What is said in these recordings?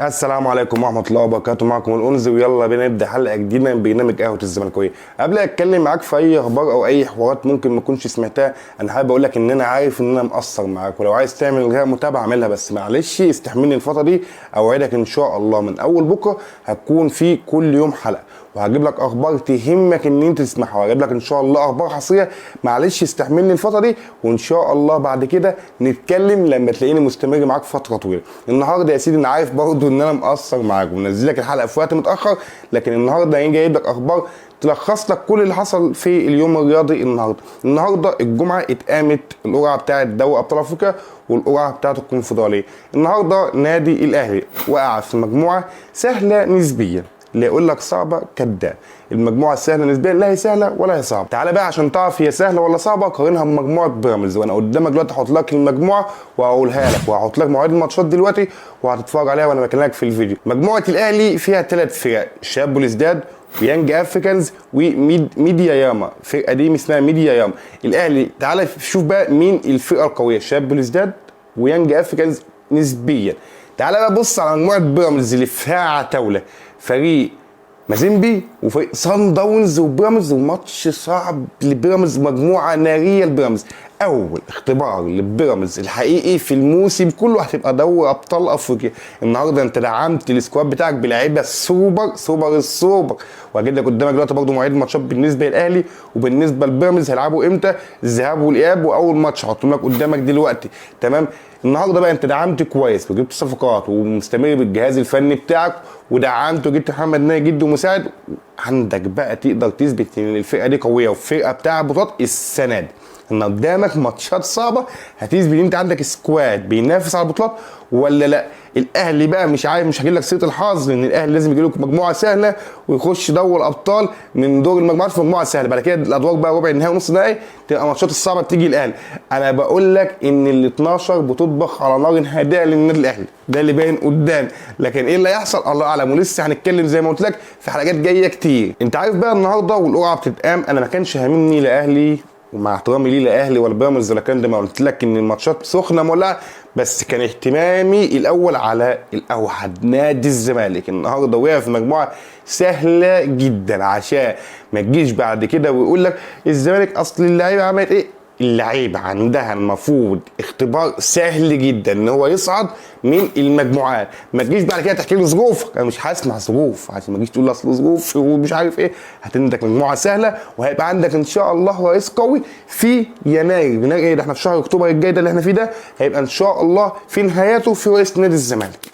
السلام عليكم ورحمة الله وبركاته. معكم الأنزي ويلا بينا نبدأ حلقة جديدة من برنامج قهوة الزملكاوية. قبل ما اتكلم معاك في أي أخبار أو أي حوارات ممكن ما تكونش سمعتها، أنا حابب أقول لك إن أنا عارف إن أنا مقصر معاك، ولو عايز تعمل غير متابعة اعملها، بس معلش استحملني الفترة دي. أوعدك إن شاء الله من أول بكرة هتكون في كل يوم حلقة، وهجيب لك اخبار تهمك ان انت تسمعها، وهجيب لك ان شاء الله اخبار حصريه. معلش استحملني الفتره دي، وان شاء الله بعد كده نتكلم لما تلاقيني مستمر معاك فتره طويله. النهارده يا سيدي انا عارف برضو ان انا مقصر معاك ومنزل لك الحلقه في وقت متاخر، لكن النهارده هيجي جايب لك اخبار تلخص لك كل اللي حصل في اليوم الرياضي. النهارده الجمعه اتقامت القرعه بتاعه دوري ابطال افريقيا والقرعه بتاعه الكونفدراليه. النهارده نادي الاهلي وقع في مجموعه سهله نسبيا، اللي يقول لك صعبه كداب. المجموعه السهله نسبيا لا هي سهله ولا هي صعبه. تعالى بقى عشان تعرف هي سهله ولا صعبه قارنها بمجموعه بيراميدز، وانا قدامك دلوقتي هحط لك المجموعه وهقولها لك، وهحط لك مواعيد الماتشات دلوقتي وهتتفرج عليها وانا بكلمك في الفيديو. مجموعه الاهلي فيها 3 فرق: شاب بلوزداد ويانج افريكانز وميديا ياما. الفرقه دي اسمها ميديا ياما. الاهلي تعالى شوف بقى مين الفرقه القويه: شاب بلوزداد ويانج افريكانز نسبيا. تعالى بقى بص على مجموعه بيراميدز اللي فيها عتاوله: فريق مازيمبي وفريق صن داونز وبيراميدز، وماتش صعب لبيراميدز، مجموعه ناريه لبيراميدز. اول اختبار لبيراميدز الحقيقي في الموسم كله هتبقى دوري ابطال افريقيا. النهارده انت دعمت السكواد بتاعك بلعيبه سوبر السوبر، وهجيب لك قدامك دلوقتي برضه مواعيد الماتشات بالنسبه للاهلي وبالنسبه لبيراميدز هيلعبوا امتى، الذهاب والاياب، واول ماتش هحطهم لك قدامك دلوقتي. تمام. النهارده بقى انت دعمت كويس وجبت صفقات ومستمر بالجهاز الفني بتاعك ودعمت وجبت محمد ناجي جد ومساعد. عندك بقى تقدر تثبت ان الفرقه دي قويه والفرقه بتاع بطولات السنه دي. ان قدامك ماتشات صعبه هتثبت ان انت عندك سكواد بينافس على البطولات ولا لا. الاهلي بقى مش عارف، مش هجيب لك سيره الحظ، لان الاهلي لازم يجي له مجموعه سهله ويخش دور الابطال من دور المجموعات في مجموعه سهله، بعد كده الادوار بقى ربع النهائي ونص النهائي تبقى الماتشات الصعبه بتيجي الاهلي. انا بقول لك ان ال 12 بتطبخ على نار هادئه للنادي الاهلي، ده اللي باين قدام، لكن ايه اللي هيحصل الله اعلم، ولسه هنتكلم زي ما قلت لك في حلقات جايه كتير. انت عارف بقى النهارده والقرعه بتتقام، انا ما كانش هاممني لا اهلي، ومع احترامي ليه لا اهلي ولا بيراميدز ولا كان ده، ما قلت لك ان الماتشات سخنه مولعه، بس كان اهتمامي الاول على الاوحد نادي الزمالك. النهارده وقع في مجموعه سهله جدا، عشان ما تجيش بعد كده ويقول لك الزمالك اصل اللعيبه عملت ايه. اللعيبه عندها المفروض اختبار سهل جدا ان هو يصعد من المجموعات، ما تجيش بعد كده تحكي لي ظروفك، انا مش هسمع ظروف عشان ما تجيش تقول اصل ظروف ومش عارف ايه. هتندك مجموعه سهله وهيبقى عندك ان شاء الله رئيس قوي في يناير ايه ده، احنا في شهر اكتوبر الجاي ده اللي احنا فيه ده، هيبقى ان شاء الله في نهايته في رئيس نادي الزمالك.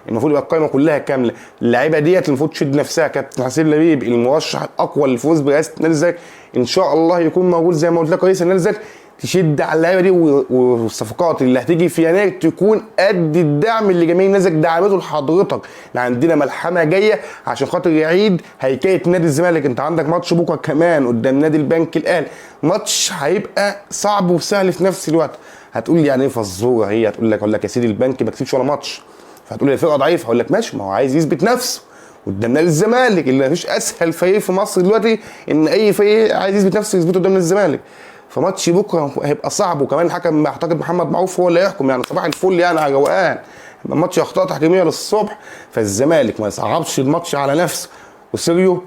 المفروض يبقى القائمه كلها كامله، اللعيبه ديت المفروض تشد نفسها. كابتن حسين لبيب المرشح الاقوى للفوز برئاسه نادي الزمالك ان شاء الله يكون موجود زي ما قلت لك رئيس نادي الزمالك، تشد على اللعيبه دي، والصفقات اللي هتيجي في يناير تكون قد الدعم اللي جماهير نادي دعمته لحضرتك. عندنا ملحمه جايه عشان خاطر يعيد هيكله نادي الزمالك. انت عندك ماتش بكره كمان قدام نادي البنك الاهلي، ماتش هيبقى صعب وسهل في نفس الوقت. هتقول لي يعني ايه فزوره هي، هتقول لك يا سيدي البنك ما كسبش ولا ماتش، فهتقول لي الفرقه ضعيفه، هقول لك ماشي، ما هو عايز يثبت نفسه قدام نادي الزمالك اللي مفيش اسهل فريق في مصر دلوقتي ان اي فريق عايز يثبت نفسه يثبته قدام نادي الزمالك. فماتش بكره هيبقى صعب، وكمان الحكم اعتقد محمد معروف هو اللي هيحكم، يعني صباح الفل يعني على روقان، الماتش اخطاء تحكيميه للصبح، فالزمالك ما يصعبش الماتش على نفسه. وسيريو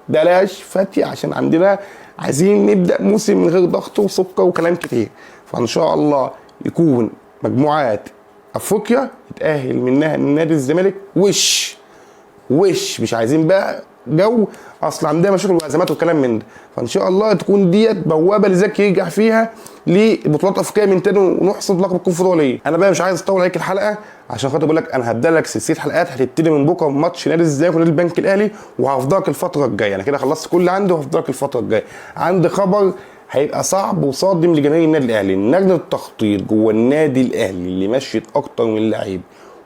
بلاش فتي عشان عندنا عايزين نبدا موسم من غير ضغط وسكر وكلام كتير. فان شاء الله يكون مجموعات افريقيا يتاهل منها نادي الزمالك وش مش عايزين بقى جو اصل عندنا مشاكل وازمات وكلام من ده. فان شاء الله تكون ديت بوابه لزكي يرجع فيها لبطولات افريقيا من تاني ونحصد لقب الكونفدراليه. انا بقى مش عايز اطول عليك الحلقه عشان خاطر بقول لك انا هبدا لك سلسله حلقات هتبتدي من بكره ماتش نادي الزمالك ونادي البنك الاهلي، وهفضلك الفتره الجايه. انا كده خلصت كل اللي عندي وهفضلك الفتره الجايه. عندي خبر هيبقى صعب وصادم لجماهير النادي الاهلي. لجنه التخطيط جوه النادي الاهلي اللي مشيت اكتر من لعيب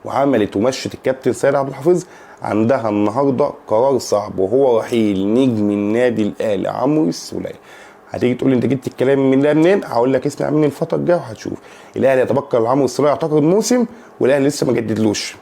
وعملت ومشت الكابتن سيد عبد الحفيظ، عندها النهارده قرار صعب، وهو رحيل نجم النادي الاهلي عمرو السولية. هتيجي تقول لي انت جبت الكلام من ده منين؟ هقول لك اسمع مني الفتره الجايه وهتشوف. الاهلي يتبقى لعمرو السولية اعتقد موسم، والاهلي لسه ما جددلوش،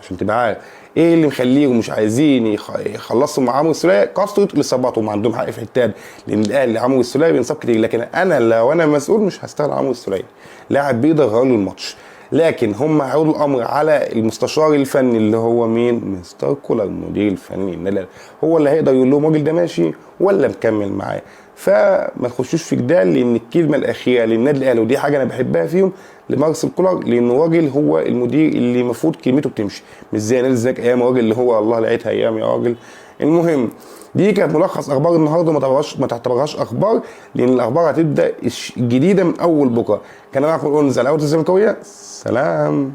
عشان تبقى عارف ايه اللي مخليهم مش عايزين يخلصوا مع عمرو السولية. كثره الاصابات، هم عندهم حق في الحته دي، لان الاهلي عمرو السولية بينصاب كتير، لكن انا لو انا مسؤول مش هستغل عمرو السولية. لاعب بيقدر يغير له الماتش، لكن هم هيعودوا الامر على المستشار الفني اللي هو مين؟ مستر كولر المدير الفني النادي الاهلي، هو اللي هيقدر يقول لهم الراجل ده ماشي ولا مكمل معاه. فما تخشوش في جدال، لان الكلمه الاخيره للنادي الاهلي ودي حاجه انا بحبها فيهم لمارسيل كولر، لانه راجل هو المدير اللي المفروض كلمته بتمشي، مش زي نادي الزمالك ايام الراجل اللي هو الله لقيتها ايام يا راجل. المهم دي كانت ملخص اخبار النهارده، ما تعتبرهاش اخبار، لان الاخبار هتبدا الجديده من اول بكره. كان معكم الأنزة على الزمالكاويه، سلام.